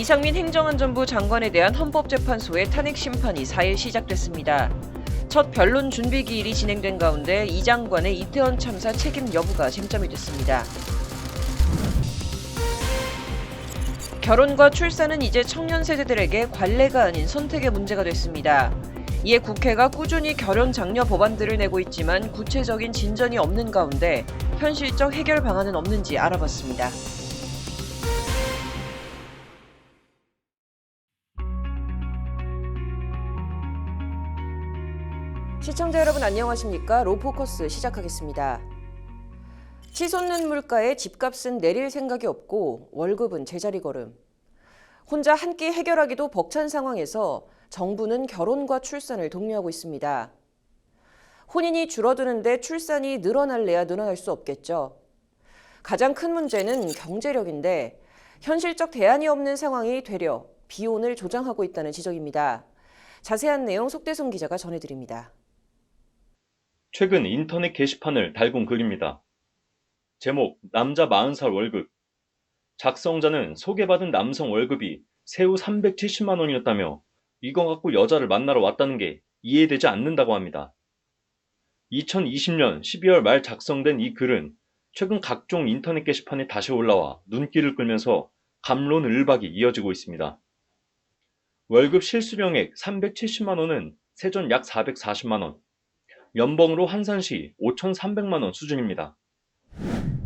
이상민 행정안전부 장관에 대한 헌법재판소의 탄핵 심판이 4일 시작됐습니다. 첫 변론 준비 기일이 진행된 가운데 이 장관의 이태원 참사 책임 여부가 쟁점이 됐습니다. 결혼과 출산은 이제 청년 세대들에게 관례가 아닌 선택의 문제가 됐습니다. 이에 국회가 꾸준히 결혼 장려 법안들을 내고 있지만 구체적인 진전이 없는 가운데 현실적 해결 방안은 없는지 알아봤습니다. 시청자 여러분 안녕하십니까? 로포커스 시작하겠습니다. 치솟는 물가에 집값은 내릴 생각이 없고 월급은 제자리 걸음. 혼자 한 끼 해결하기도 벅찬 상황에서 정부는 결혼과 출산을 독려하고 있습니다. 혼인이 줄어드는데 출산이 늘어날래야 늘어날 수 없겠죠. 가장 큰 문제는 경제력인데 현실적 대안이 없는 상황이 되려 비혼을 조장하고 있다는 지적입니다. 자세한 내용 속대성 기자가 전해드립니다. 최근 인터넷 게시판을 달군 글입니다. 제목 남자 40살 월급. 작성자는 소개받은 남성 월급이 세후 370만 원이었다며 이거 갖고 여자를 만나러 왔다는 게 이해되지 않는다고 합니다. 2020년 12월 말 작성된 이 글은 최근 각종 인터넷 게시판에 다시 올라와 눈길을 끌면서 갑론을박이 이어지고 있습니다. 월급 실수령액 370만 원은 세전 약 440만 원, 연봉으로 환산 시 5,300만 원 수준입니다.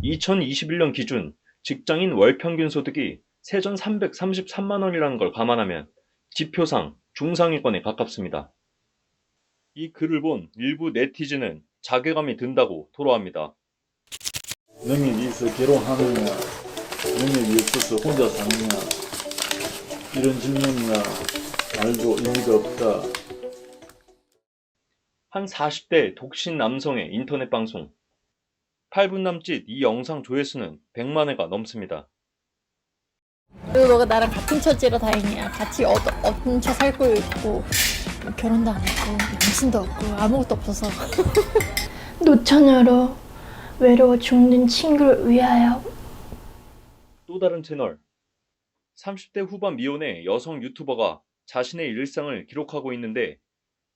2021년 기준 직장인 월 평균 소득이 세전 333만 원이라는 걸 감안하면 지표상 중상위권에 가깝습니다. 이 글을 본 일부 네티즌은 자괴감이 든다고 토로합니다. 능력이 있어 결혼하느냐, 능력이 없어서 혼자 사느냐, 이런 질문이나 말도 의미가 없다. 한 40대 독신 남성의 인터넷 방송. 8분 남짓 이 영상 조회수는 100만 회가 넘습니다. 그리고 너가 나랑 같은 처지라 다행이야. 같이 얹혀 살고 있고 뭐 결혼도 안 했고 당신도 없고 아무것도 없어서. 노처녀로 외로워 죽는 친구를 위하여. 또 다른 채널. 30대 후반 미혼의 여성 유튜버가 자신의 일상을 기록하고 있는데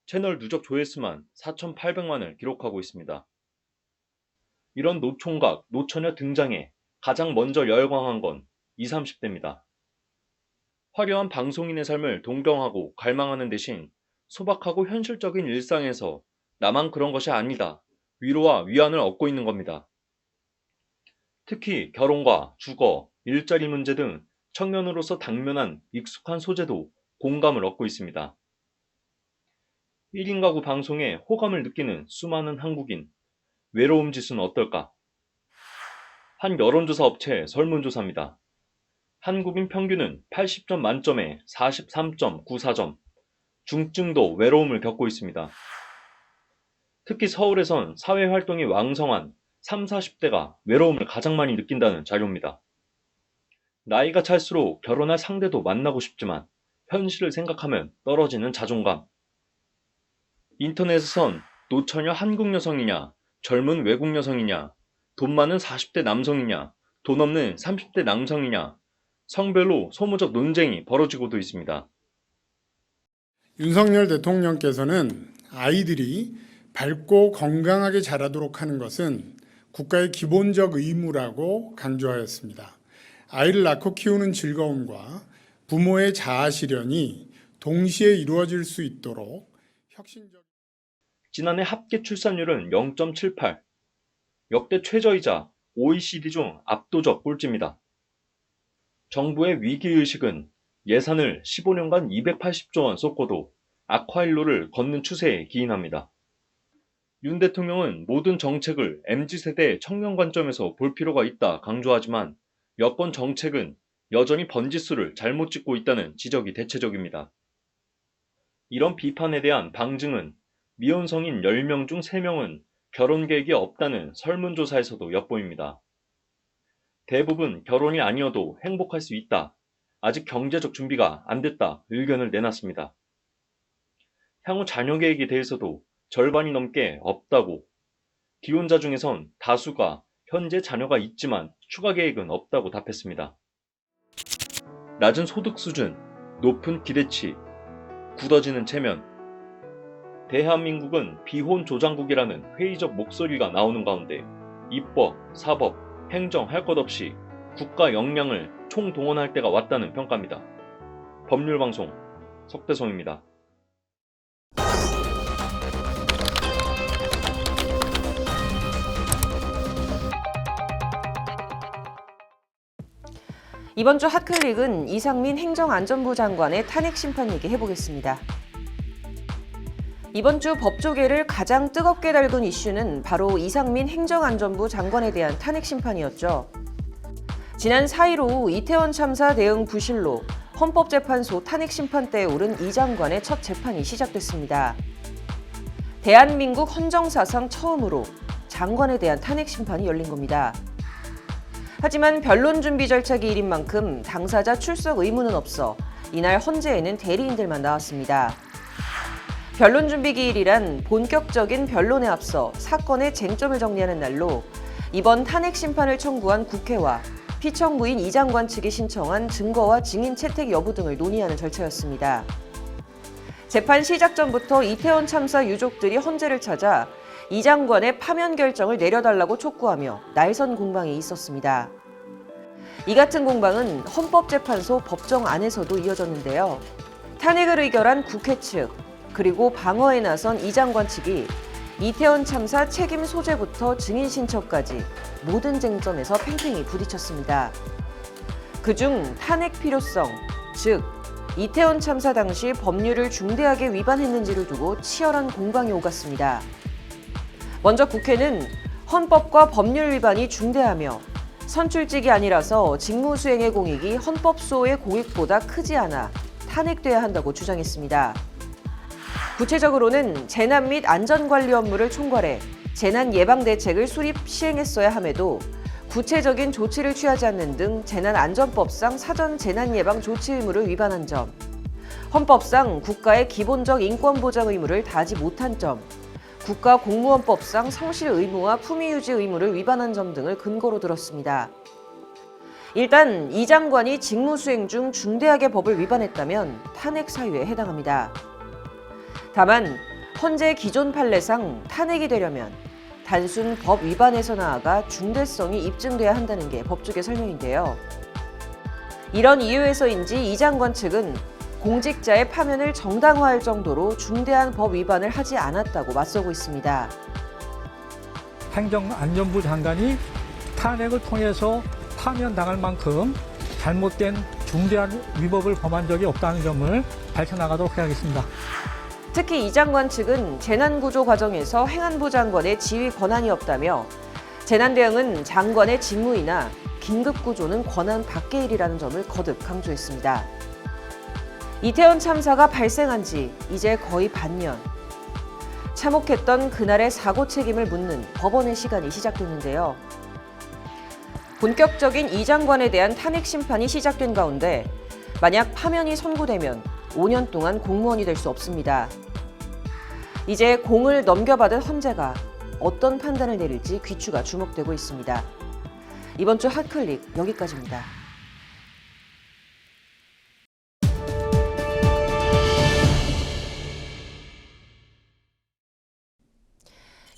채널 누적 조회수만 4,800만을 기록하고 있습니다. 이런 노총각, 노처녀 등장에 가장 먼저 열광한 건 20, 30대입니다. 화려한 방송인의 삶을 동경하고 갈망하는 대신 소박하고 현실적인 일상에서 나만 그런 것이 아니다, 위로와 위안을 얻고 있는 겁니다. 특히 결혼과 주거, 일자리 문제 등 청년으로서 당면한 익숙한 소재도 공감을 얻고 있습니다. 1인 가구 방송에 호감을 느끼는 수많은 한국인, 외로움 지수는 어떨까? 한 여론조사 업체 설문조사입니다. 한국인 평균은 80점 만점에 43.94점, 중증도 외로움을 겪고 있습니다. 특히 서울에선 사회활동이 왕성한 30, 40대가 외로움을 가장 많이 느낀다는 자료입니다. 나이가 찰수록 결혼할 상대도 만나고 싶지만 현실을 생각하면 떨어지는 자존감. 인터넷에선 노처녀 한국 여성이냐, 젊은 외국 여성이냐, 돈 많은 40대 남성이냐, 돈 없는 30대 남성이냐, 성별로 소모적 논쟁이 벌어지고도 있습니다. 윤석열 대통령께서는 아이들이 밝고 건강하게 자라도록 하는 것은 국가의 기본적 의무라고 강조하였습니다. 아이를 낳고 키우는 즐거움과 부모의 자아 실현이 동시에 이루어질 수 있도록 혁신적. 지난해 합계 출산율은 0.78, 역대 최저이자 OECD 중 압도적 꼴찌입니다. 정부의 위기의식은 예산을 15년간 280조 원 쏟고도 악화일로를 걷는 추세에 기인합니다. 윤 대통령은 모든 정책을 MZ세대 청년 관점에서 볼 필요가 있다 강조하지만 여권 정책은 여전히 번지수를 잘못 찍고 있다는 지적이 대체적입니다. 이런 비판에 대한 방증은 미혼 성인 10명 중 3명은 결혼 계획이 없다는 설문조사에서도 엿보입니다. 대부분 결혼이 아니어도 행복할 수 있다, 아직 경제적 준비가 안 됐다 의견을 내놨습니다. 향후 자녀 계획에 대해서도 절반이 넘게 없다고, 기혼자 중에선 다수가 현재 자녀가 있지만 추가 계획은 없다고 답했습니다. 낮은 소득 수준, 높은 기대치, 굳어지는 체면. 대한민국은 비혼 조장국이라는 회의적 목소리가 나오는 가운데 입법, 사법, 행정 할 것 없이 국가 역량을 총동원할 때가 왔다는 평가입니다. 법률방송 석대성입니다. 이번 주 핫클릭은 이상민 행정안전부 장관의 탄핵 심판 얘기 해보겠습니다. 이번 주 법조계를 가장 뜨겁게 달군 이슈는 바로 이상민 행정안전부 장관에 대한 탄핵 심판이었죠. 지난 4일 오후 이태원 참사 대응 부실로 헌법재판소 탄핵 심판대에 오른 이 장관의 첫 재판이 시작됐습니다. 대한민국 헌정사상 처음으로 장관에 대한 탄핵 심판이 열린 겁니다. 하지만 변론 준비 절차 기일인 만큼 당사자 출석 의무는 없어 이날 헌재에는 대리인들만 나왔습니다. 변론 준비 기일이란 본격적인 변론에 앞서 사건의 쟁점을 정리하는 날로 이번 탄핵 심판을 청구한 국회와 피청구인 이 장관 측이 신청한 증거와 증인 채택 여부 등을 논의하는 절차였습니다. 재판 시작 전부터 이태원 참사 유족들이 헌재를 찾아 이 장관의 파면 결정을 내려달라고 촉구하며 날선 공방이 있었습니다. 이 같은 공방은 헌법재판소 법정 안에서도 이어졌는데요. 탄핵을 의결한 국회 측, 그리고 방어에 나선 이 장관 측이 이태원 참사 책임 소재부터 증인 신청까지 모든 쟁점에서 팽팽히 부딪혔습니다. 그중 탄핵 필요성, 즉 이태원 참사 당시 법률을 중대하게 위반했는지를 두고 치열한 공방이 오갔습니다. 먼저 국회는 헌법과 법률 위반이 중대하며 선출직이 아니라서 직무수행의 공익이 헌법소의 공익보다 크지 않아 탄핵돼야 한다고 주장했습니다. 구체적으로는 재난 및 안전관리 업무를 총괄해 재난 예방 대책을 수립 시행했어야 함에도 구체적인 조치를 취하지 않는 등 재난안전법상 사전 재난 예방 조치 의무를 위반한 점, 헌법상 국가의 기본적 인권 보장 의무를 다하지 못한 점, 국가공무원법상 성실 의무와 품위 유지 의무를 위반한 점 등을 근거로 들었습니다. 일단 이 장관이 직무 수행 중 중대하게 법을 위반했다면 탄핵 사유에 해당합니다. 다만 헌재 기존 판례상 탄핵이 되려면 단순 법 위반에서 나아가 중대성이 입증돼야 한다는 게 법조계 설명인데요. 이런 이유에서인지 이 장관 측은 공직자의 파면을 정당화할 정도로 중대한 법 위반을 하지 않았다고 맞서고 있습니다. 행정안전부 장관이 탄핵을 통해서 파면당할 만큼 잘못된 중대한 위법을 범한 적이 없다는 점을 밝혀나가도록 하겠습니다. 특히 이 장관 측은 재난구조 과정에서 행안부 장관의 지휘 권한이 없다며 재난 대응은 장관의 직무이나 긴급구조는 권한 밖의 일이라는 점을 거듭 강조했습니다. 이태원 참사가 발생한 지 이제 거의 반년. 참혹했던 그날의 사고 책임을 묻는 법원의 시간이 시작됐는데요. 본격적인 이 장관에 대한 탄핵 심판이 시작된 가운데 만약 파면이 선고되면 5년 동안 공무원이 될 수 없습니다. 이제 공을 넘겨받은 헌재가 어떤 판단을 내릴지 귀추가 주목되고 있습니다. 이번 주 핫클릭 여기까지입니다.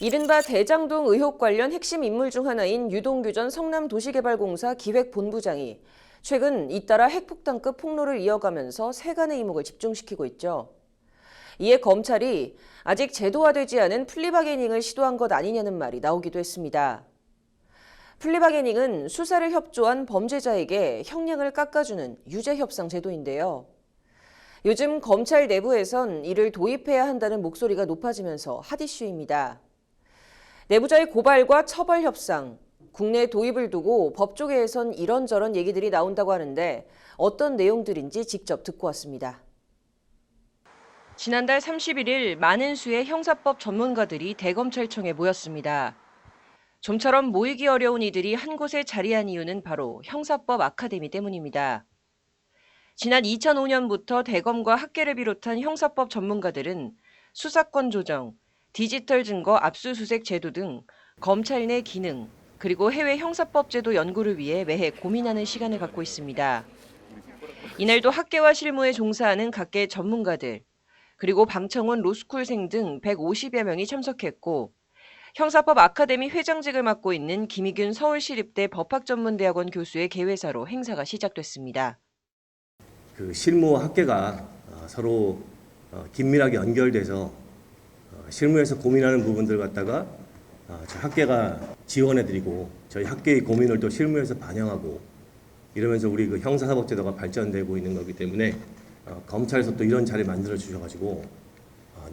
이른바 대장동 의혹 관련 핵심 인물 중 하나인 유동규 전 성남도시개발공사 기획본부장이 최근 잇따라 핵폭탄급 폭로를 이어가면서 세간의 이목을 집중시키고 있죠. 이에 검찰이 아직 제도화되지 않은 플리바게닝을 시도한 것 아니냐는 말이 나오기도 했습니다. 플리바게닝은 수사를 협조한 범죄자에게 형량을 깎아주는 유죄협상 제도인데요. 요즘 검찰 내부에선 이를 도입해야 한다는 목소리가 높아지면서 핫 이슈입니다. 내부자의 고발과 처벌 협상, 국내 도입을 두고 법조계에선 이런저런 얘기들이 나온다고 하는데 어떤 내용들인지 직접 듣고 왔습니다. 지난달 31일 많은 수의 형사법 전문가들이 대검찰청에 모였습니다. 좀처럼 모이기 어려운 이들이 한 곳에 자리한 이유는 바로 형사법 아카데미 때문입니다. 지난 2005년부터 대검과 학계를 비롯한 형사법 전문가들은 수사권 조정, 디지털 증거 압수수색 제도 등 검찰 내 기능, 그리고 해외 형사법 제도 연구를 위해 매해 고민하는 시간을 갖고 있습니다. 이날도 학계와 실무에 종사하는 각계 전문가들, 그리고 방청원 로스쿨생 등 150여 명이 참석했고 형사법 아카데미 회장직을 맡고 있는 김희균 서울시립대 법학전문대학원 교수의 개회사로 행사가 시작됐습니다. 그 실무와 학계가 서로 긴밀하게 연결돼서 실무에서 고민하는 부분들 갖다가 저희 학계가 지원해드리고 저희 학계의 고민을 또 실무에서 반영하고 이러면서 우리 그 형사사법제도가 발전되고 있는 거기 때문에 검찰에서 또 이런 자리 만들어 주셔가지고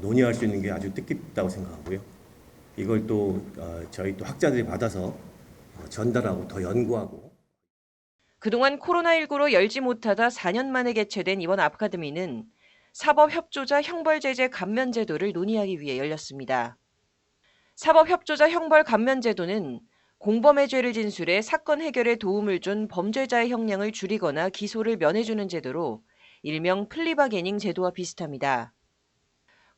논의할 수 있는 게 아주 뜻깊다고 생각하고요. 이걸 또 저희 또 학자들이 받아서 전달하고 더 연구하고. 그동안 코로나19로 열지 못하다 4년 만에 개최된 이번 아카데미는 사법협조자 형벌제재 감면제도를 논의하기 위해 열렸습니다. 사법협조자 형벌 감면제도는 공범의 죄를 진술해 사건 해결에 도움을 준 범죄자의 형량을 줄이거나 기소를 면해주는 제도로 일명 플리바게닝 제도와 비슷합니다.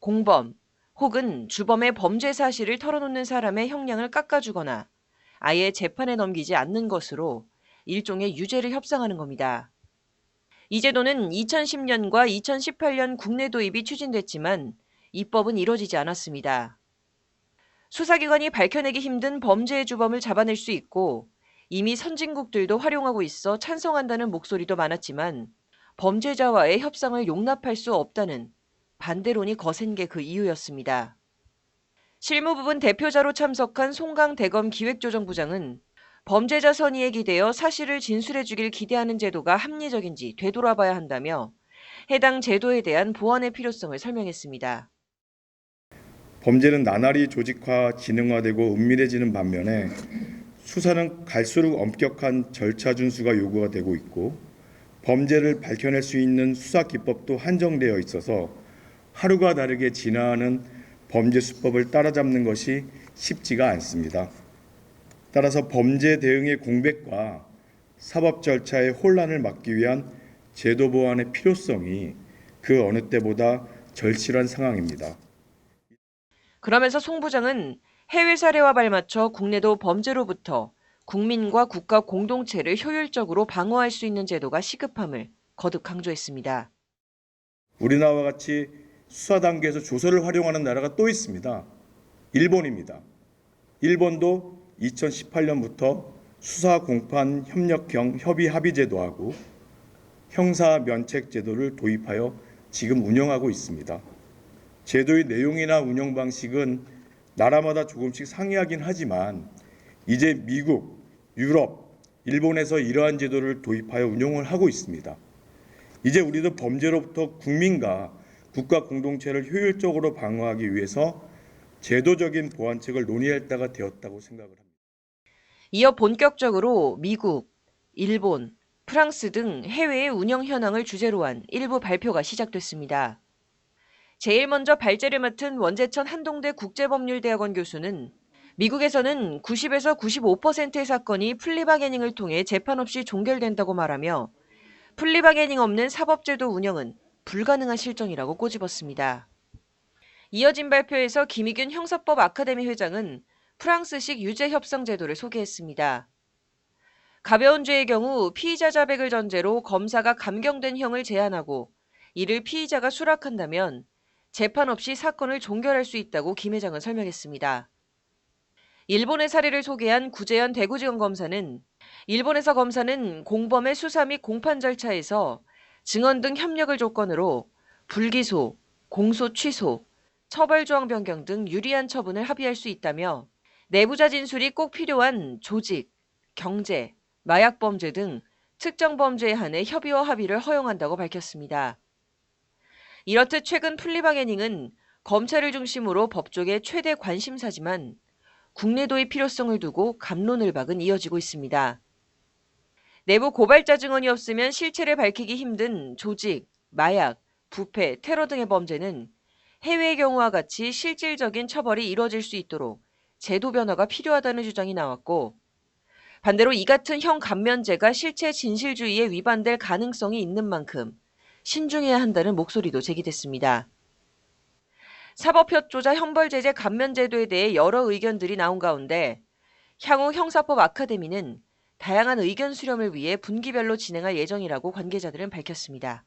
공범 혹은 주범의 범죄 사실을 털어놓는 사람의 형량을 깎아주거나 아예 재판에 넘기지 않는 것으로 일종의 유죄를 협상하는 겁니다. 이 제도는 2010년과 2018년 국내 도입이 추진됐지만 입법은 이뤄지지 않았습니다. 수사기관이 밝혀내기 힘든 범죄의 주범을 잡아낼 수 있고 이미 선진국들도 활용하고 있어 찬성한다는 목소리도 많았지만 범죄자와의 협상을 용납할 수 없다는 반대론이 거센 게 그 이유였습니다. 실무부분 대표자로 참석한 송강대검 기획조정부장은 범죄자 선의에 기대어 사실을 진술해주길 기대하는 제도가 합리적인지 되돌아봐야 한다며 해당 제도에 대한 보완의 필요성을 설명했습니다. 범죄는 나날이 조직화, 지능화되고 은밀해지는 반면에 수사는 갈수록 엄격한 절차 준수가 요구가 되고 있고 범죄를 밝혀낼 수 있는 수사 기법도 한정되어 있어서 하루가 다르게 진화하는 범죄 수법을 따라잡는 것이 쉽지가 않습니다. 따라서 범죄 대응의 공백과 사법 절차의 혼란을 막기 위한 제도 보완의 필요성이 그 어느 때보다 절실한 상황입니다. 그러면서 송 부장은 해외 사례와 발맞춰 국내도 범죄로부터 국민과 국가 공동체를 효율적으로 방어할 수 있는 제도가 시급함을 거듭 강조했습니다. 우리나라와 같이 수사 단계에서 조서를 활용하는 나라가 또 있습니다. 일본입니다. 일본도 2018년부터 수사 공판 협력형 협의 합의 제도하고 형사 면책 제도를 도입하여 지금 운영하고 있습니다. 제도의 내용이나 운영 방식은 나라마다 조금씩 상이하긴 하지만 이제 미국, 유럽, 일본에서 이러한 제도를 도입하여 운영을 하고 있습니다. 이제 우리도 범죄로부터 국민과 국가 공동체를 효율적으로 방어하기 위해서 제도적인 보완책을 논의할 때가 되었다고 생각을 합니다. 이어 본격적으로 미국, 일본, 프랑스 등 해외의 운영 현황을 주제로 한 일부 발표가 시작됐습니다. 제일 먼저 발제를 맡은 원재천 한동대 국제법률대학원 교수는 미국에서는 90에서 95%의 사건이 플리바게닝을 통해 재판 없이 종결된다고 말하며 플리바게닝 없는 사법제도 운영은 불가능한 실정이라고 꼬집었습니다. 이어진 발표에서 김희균 형사법 아카데미 회장은 프랑스식 유죄 협상 제도를 소개했습니다. 가벼운 죄의 경우 피의자 자백을 전제로 검사가 감경된 형을 제한하고 이를 피의자가 수락한다면 재판 없이 사건을 종결할 수 있다고 김 회장은 설명했습니다. 일본의 사례를 소개한 구재현 대구지검 검사는 일본에서 검사는 공범의 수사 및 공판 절차에서 증언 등 협력을 조건으로 불기소, 공소 취소, 처벌조항 변경 등 유리한 처분을 합의할 수 있다며 내부자 진술이 꼭 필요한 조직, 경제, 마약범죄 등 특정 범죄에 한해 협의와 합의를 허용한다고 밝혔습니다. 이렇듯 최근 플리바게닝은 검찰을 중심으로 법조계 최대 관심사지만 국내 도입 필요성을 두고 갑론을박은 이어지고 있습니다. 내부 고발자 증언이 없으면 실체를 밝히기 힘든 조직, 마약, 부패, 테러 등의 범죄는 해외의 경우와 같이 실질적인 처벌이 이루어질 수 있도록 제도 변화가 필요하다는 주장이 나왔고 반대로 이 같은 형 감면제가 실체 진실주의에 위반될 가능성이 있는 만큼 신중해야 한다는 목소리도 제기됐습니다. 사법협조자 형벌제재 감면제도에 대해 여러 의견들이 나온 가운데 향후 형사법 아카데미는 다양한 의견 수렴을 위해 분기별로 진행할 예정이라고 관계자들은 밝혔습니다.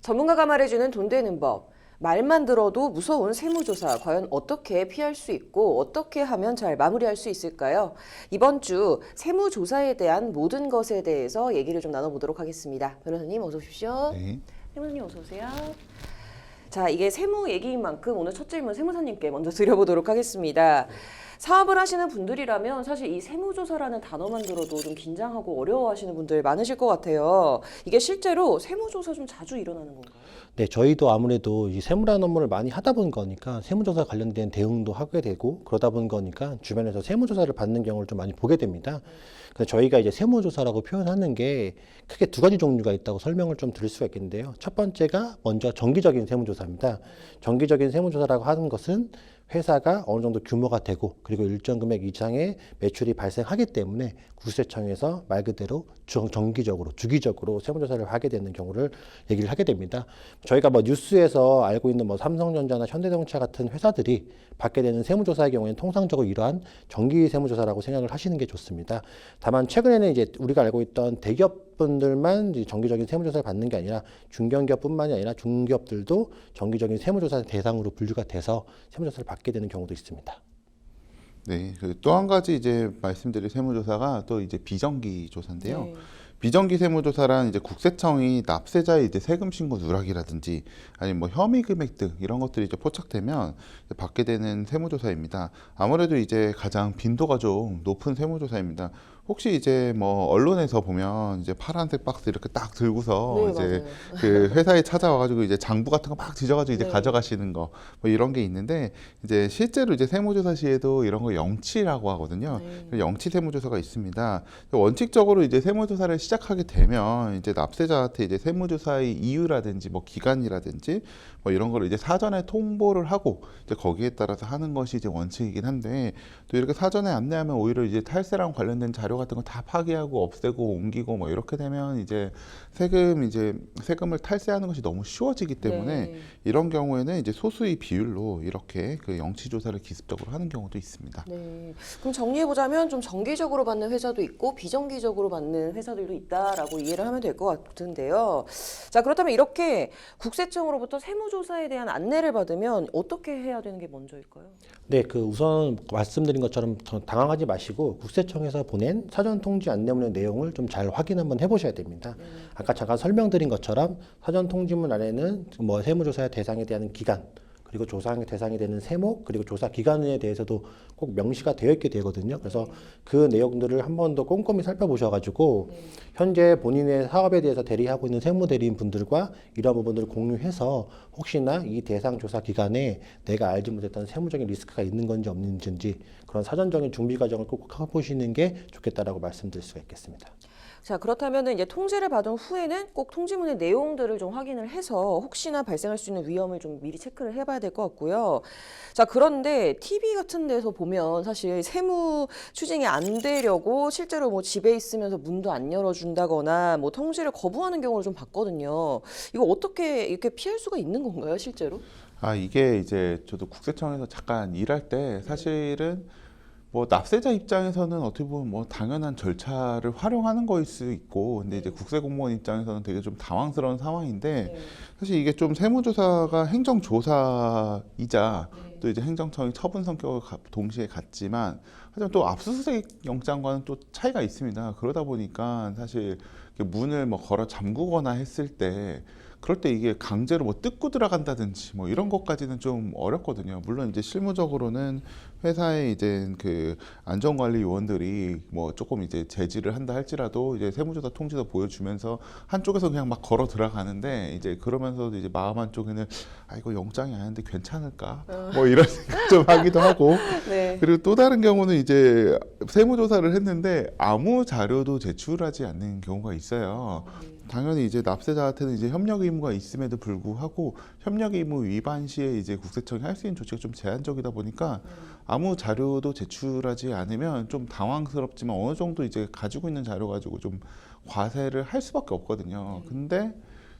전문가가 말해주는 돈 되는 법. 말만 들어도 무서운 세무조사, 과연 어떻게 피할 수 있고 어떻게 하면 잘 마무리할 수 있을까요? 이번 주 세무조사에 대한 모든 것에 대해서 얘기를 좀 나눠보도록 하겠습니다. 변호사님 어서 오십시오. 네. 세무사님 어서 오세요. 자, 이게 세무 얘기인 만큼 오늘 첫 질문 세무사님께 먼저 드려보도록 하겠습니다. 사업을 하시는 분들이라면 사실 이 세무조사라는 단어만 들어도 좀 긴장하고 어려워하시는 분들 많으실 것 같아요. 이게 실제로 세무조사 좀 자주 일어나는 건가요? 네, 저희도 아무래도 이 세무라는 업무를 많이 하다 본 거니까 세무조사 관련된 대응도 하게 되고 그러다 본 거니까 주변에서 세무조사를 받는 경우를 좀 많이 보게 됩니다. 그래서 저희가 이제 세무조사라고 표현하는 게 크게 두 가지 종류가 있다고 설명을 좀 드릴 수가 있겠는데요. 첫 번째가 먼저 정기적인 세무조사입니다. 정기적인 세무조사라고 하는 것은 회사가 어느 정도 규모가 되고 그리고 일정 금액 이상의 매출이 발생하기 때문에 국세청에서 말 그대로 정기적으로 주기적으로 세무조사를 하게 되는 경우를 얘기를 하게 됩니다. 저희가 뭐 뉴스에서 알고 있는 뭐 삼성전자나 현대자동차 같은 회사들이 받게 되는 세무조사의 경우에는 통상적으로 이러한 정기 세무조사라고 생각을 하시는 게 좋습니다. 다만 최근에는 이제 우리가 알고 있던 대기업분들만 정기적인 세무조사를 받는 게 아니라 중견기업뿐만이 아니라 중기업들도 정기적인 세무조사 대상으로 분류가 돼서 세무조사를 받게 되는 경우도 있습니다. 네, 또 한 가지 이제 말씀드릴 세무조사가 또 이제 비정기 조사인데요. 네. 비정기 세무조사란 이제 국세청이 납세자의 이제 세금 신고 누락이라든지 아니면 뭐 혐의 금액 등 이런 것들이 이제 포착되면 이제 받게 되는 세무조사입니다. 아무래도 이제 가장 빈도가 좀 높은 세무조사입니다. 혹시 이제 뭐 언론에서 보면 이제 파란색 박스 이렇게 딱 들고서 네, 이제 맞아요. 그 회사에 찾아와가지고 이제 장부 같은 거 막 뒤져가지고 이제 네. 가져가시는 거 뭐 이런 게 있는데 이제 실제로 이제 세무조사 시에도 이런 거 영치라고 하거든요. 네. 영치 세무조사가 있습니다. 원칙적으로 이제 세무조사를 시작하게 되면 이제 납세자한테 이제 세무조사의 이유라든지 뭐 기간이라든지 뭐 이런 거를 이제 사전에 통보를 하고 이제 거기에 따라서 하는 것이 이제 원칙이긴 한데 또 이렇게 사전에 안내하면 오히려 이제 탈세랑 관련된 자료 같은 거 다 파기하고 없애고 옮기고 뭐 이렇게 되면 이제 세금을 탈세하는 것이 너무 쉬워지기 때문에 네. 이런 경우에는 이제 소수의 비율로 이렇게 그 영치 조사를 기습적으로 하는 경우도 있습니다. 네. 그럼 정리해보자면 좀 정기적으로 받는 회사도 있고 비정기적으로 받는 회사들도 있다라고 이해를 하면 될 것 같은데요. 자, 그렇다면 이렇게 국세청으로부터 세무조사에 대한 안내를 받으면 어떻게 해야 되는 게 먼저일까요? 네, 그 우선 말씀드린 것처럼 당황하지 마시고 국세청에서 보낸 사전 통지 안내문의 내용을 좀 잘 확인 한번 해보셔야 됩니다. 아까 잠깐 설명드린 것처럼 사전 통지문 안에는 뭐 세무조사의 대상에 대한 기간 그리고 조사의 대상이 되는 세목 그리고 조사 기간에 대해서도 꼭 명시가 되어 있게 되거든요. 그래서 그 내용들을 한 번 더 꼼꼼히 살펴보셔가지고 현재 본인의 사업에 대해서 대리하고 있는 세무대리인 분들과 이러한 부분들을 공유해서 혹시나 이 대상 조사 기간에 내가 알지 못했던 세무적인 리스크가 있는 건지 없는지 그런 사전적인 준비 과정을 꼭 해보시는 게 좋겠다라고 말씀드릴 수가 있겠습니다. 자, 그렇다면 이제 통지를 받은 후에는 꼭 통지문의 내용들을 좀 확인을 해서 혹시나 발생할 수 있는 위험을 좀 미리 체크를 해봐야 될 것 같고요. 자, 그런데 TV 같은 데서 보면 사실 세무 추징이 안 되려고 실제로 뭐 집에 있으면서 문도 안 열어준다거나 뭐 통지를 거부하는 경우를 좀 봤거든요. 이거 어떻게 이렇게 피할 수가 있는 건가요, 실제로? 이게 이제 저도 국세청에서 잠깐 일할 때 사실은 뭐 납세자 입장에서는 어떻게 보면 뭐 당연한 절차를 활용하는 거일 수 있고 근데 이제 국세공무원 입장에서는 되게 좀 당황스러운 상황인데 사실 이게 좀 세무조사가 행정조사이자 또 이제 행정청이 처분 성격을 동시에 갖지만 하지만 또 압수수색 영장과는 또 차이가 있습니다. 그러다 보니까 사실 문을 뭐 걸어 잠그거나 했을 때 그럴 때 이게 강제로 뭐 뜯고 들어간다든지 뭐 이런 것까지는 좀 어렵거든요. 물론 이제 실무적으로는 회사의 이제 그 안전관리 요원들이 뭐 조금 이제 제지를 한다 할지라도 이제 세무조사 통지서 보여주면서 한쪽에서 그냥 막 걸어 들어가는데 이제 그러면서도 이제 마음 한쪽에는 이거 영장이 아닌데 괜찮을까? 뭐 이런 생각 좀 하기도 하고 네. 그리고 또 다른 경우는 이제 세무조사를 했는데 아무 자료도 제출하지 않는 경우가 있어요. 당연히 이제 납세자한테는 이제 협력 의무가 있음에도 불구하고 협력 의무 위반 시에 이제 국세청이 할 수 있는 조치가 좀 제한적이다 보니까 아무 자료도 제출하지 않으면 좀 당황스럽지만 어느 정도 이제 가지고 있는 자료 가지고 좀 과세를 할 수밖에 없거든요. 근데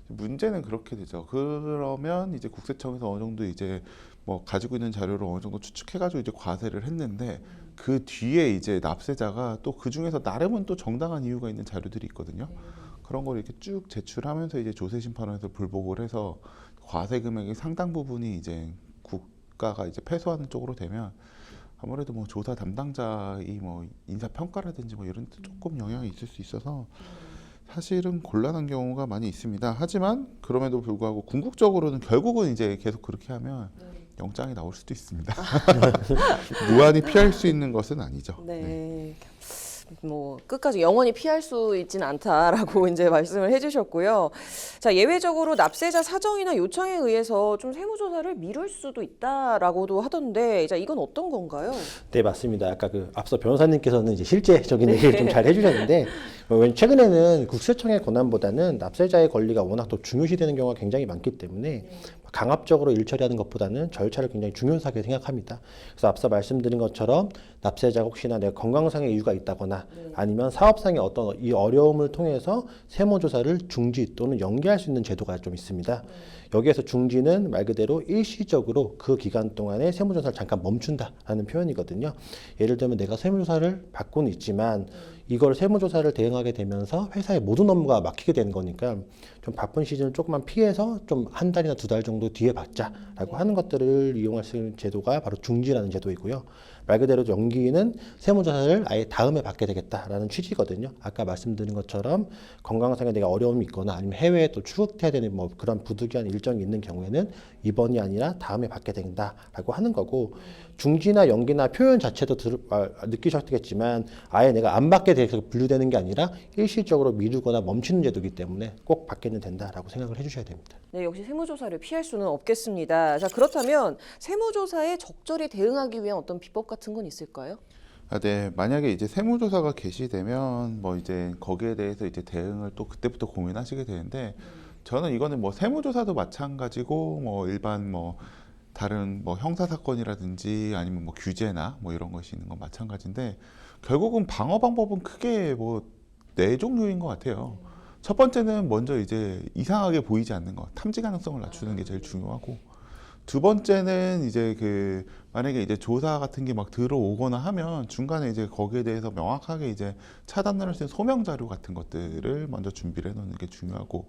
문제는 그렇게 되죠. 그러면 이제 국세청에서 어느 정도 이제 뭐 가지고 있는 자료를 어느 정도 추측해가지고 이제 과세를 했는데 그 뒤에 이제 납세자가 또 그 중에서 나름은 또 정당한 이유가 있는 자료들이 있거든요. 그런 걸 이렇게 쭉 제출하면서 이제 조세심판원에서 불복을 해서 과세 금액의 상당 부분이 이제 국가가 이제 패소하는 쪽으로 되면 아무래도 뭐 조사 담당자의 뭐 인사 평가라든지 뭐 이런 데 조금 영향이 있을 수 있어서 사실은 곤란한 경우가 많이 있습니다. 하지만 그럼에도 불구하고 궁극적으로는 결국은 이제 계속 그렇게 하면 영장이 나올 수도 있습니다. 무한히 피할 수 있는 것은 아니죠. 네. 뭐 끝까지 영원히 피할 수 있지는 않다라고 이제 말씀을 해주셨고요. 자, 예외적으로 납세자 사정이나 요청에 의해서 좀 세무조사를 미룰 수도 있다라고도 하던데, 자, 이건 어떤 건가요? 네, 맞습니다. 아까 그 앞서 변호사님께서는 이제 실제적인 얘기를 좀 잘 해주셨는데, 최근에는 국세청의 권한보다는 납세자의 권리가 워낙 또 중요시되는 경우가 굉장히 많기 때문에 강압적으로 일 처리하는 것보다는 절차를 굉장히 중요하게 생각합니다. 그래서 앞서 말씀드린 것처럼 납세자가 혹시나 내가 건강상의 이유가 있다거나 아니면 사업상의 어떤 이 어려움을 통해서 세무조사를 중지 또는 연기할 수 있는 제도가 좀 있습니다. 여기에서 중지는 말 그대로 일시적으로 그 기간 동안에 세무조사를 잠깐 멈춘다라는 표현이거든요. 예를 들면 내가 세무조사를 받고는 있지만 이걸 세무조사를 대응하게 되면서 회사의 모든 업무가 막히게 되는 거니까 좀 바쁜 시즌을 조금만 피해서 좀 한 달이나 두 달 정도 뒤에 받자라고 하는 것들을 이용할 수 있는 제도가 바로 중지라는 제도이고요. 말 그대로 연기는 세무조사를 아예 다음에 받게 되겠다라는 취지거든요. 아까 말씀드린 것처럼 건강상에 내가 어려움이 있거나 아니면 해외에 또 출국해야 되는 뭐 그런 부득이한 일정이 있는 경우에는 이번이 아니라 다음에 받게 된다라고 하는 거고, 중지나 연기나 표현 자체도 느끼셨겠지만 아예 내가 안 받게 돼서 분류되는 게 아니라 일시적으로 미루거나 멈추는 제도이기 때문에 꼭 받게는 된다라고 생각을 해주셔야 됩니다. 네, 역시 세무조사를 피할 수는 없겠습니다. 자, 그렇다면 세무조사에 적절히 대응하기 위한 어떤 비법 같은 건 있을까요? 네, 만약에 이제 세무조사가 개시되면 뭐 이제 거기에 대해서 이제 대응을 또 그때부터 고민하시게 되는데, 저는 이거는 뭐 세무조사도 마찬가지고 뭐 일반 뭐 다른 뭐 형사 사건이라든지 아니면 뭐 규제나 뭐 이런 것이 있는 건 마찬가지인데, 결국은 방어 방법은 크게 뭐 네 종류인 것 같아요. 첫 번째는 먼저 이제 이상하게 보이지 않는 것, 탐지 가능성을 낮추는 게 제일 중요하고, 두 번째는 이제 그 만약에 이제 조사 같은 게 막 들어오거나 하면 중간에 이제 거기에 대해서 명확하게 이제 차단을 할 수 있는 소명 자료 같은 것들을 먼저 준비를 해 놓는 게 중요하고,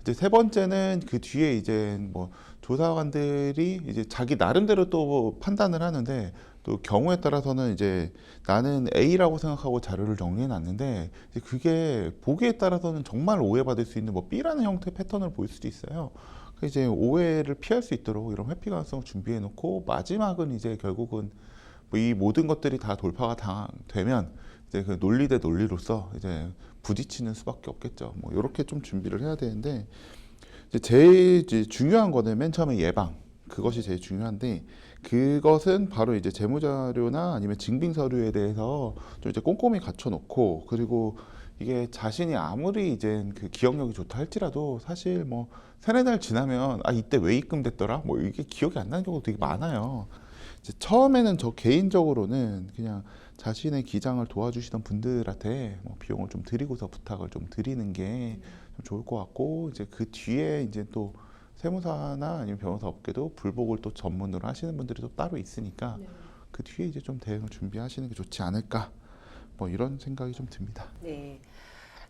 이제 세 번째는 그 뒤에 이제 뭐 조사관들이 이제 자기 나름대로 또 판단을 하는데, 또 경우에 따라서는 이제 나는 A라고 생각하고 자료를 정리해 놨는데 이제 그게 보기에 따라서는 정말 오해받을 수 있는 뭐 B라는 형태의 패턴을 보일 수도 있어요. 이제 오해를 피할 수 있도록 이런 회피 가능성을 준비해 놓고, 마지막은 이제 결국은 뭐 이 모든 것들이 다 돌파가 되면 이제 그 논리 대 논리로서 이제 부딪히는 수밖에 없겠죠. 뭐 이렇게 좀 준비를 해야 되는데, 이제 제일 이제 중요한 거는 맨 처음에 예방, 그것이 제일 중요한데, 그것은 바로 이제 재무자료나 아니면 증빙 서류에 대해서 좀 이제 꼼꼼히 갖춰놓고, 그리고 이게 자신이 아무리 이제 그 기억력이 좋다 할지라도 사실 뭐 세네 달 지나면 아 이때 왜 입금됐더라 뭐 이게 기억이 안 나는 경우가 되게 많아요. 이제 처음에는 저 개인적으로는 그냥 자신의 기장을 도와주시던 분들한테 뭐 비용을 좀 드리고서 부탁을 좀 드리는 게 좀 좋을 것 같고, 이제 그 뒤에 이제 또 세무사나 아니면 변호사 업계도 불복을 또 전문으로 하시는 분들이 또 따로 있으니까 그 뒤에 이제 좀 대응을 준비하시는 게 좋지 않을까, 뭐 이런 생각이 좀 듭니다. 네.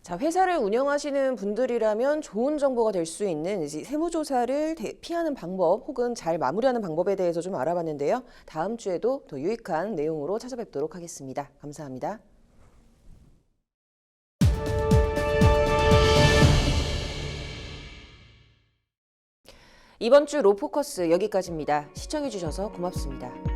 자, 회사를 운영하시는 분들이라면 좋은 정보가 될 수 있는 이제 세무조사를 피하는 방법 혹은 잘 마무리하는 방법에 대해서 좀 알아봤는데요. 다음 주에도 더 유익한 내용으로 찾아뵙도록 하겠습니다. 감사합니다. 이번 주 로포커스 여기까지입니다. 시청해주셔서 고맙습니다.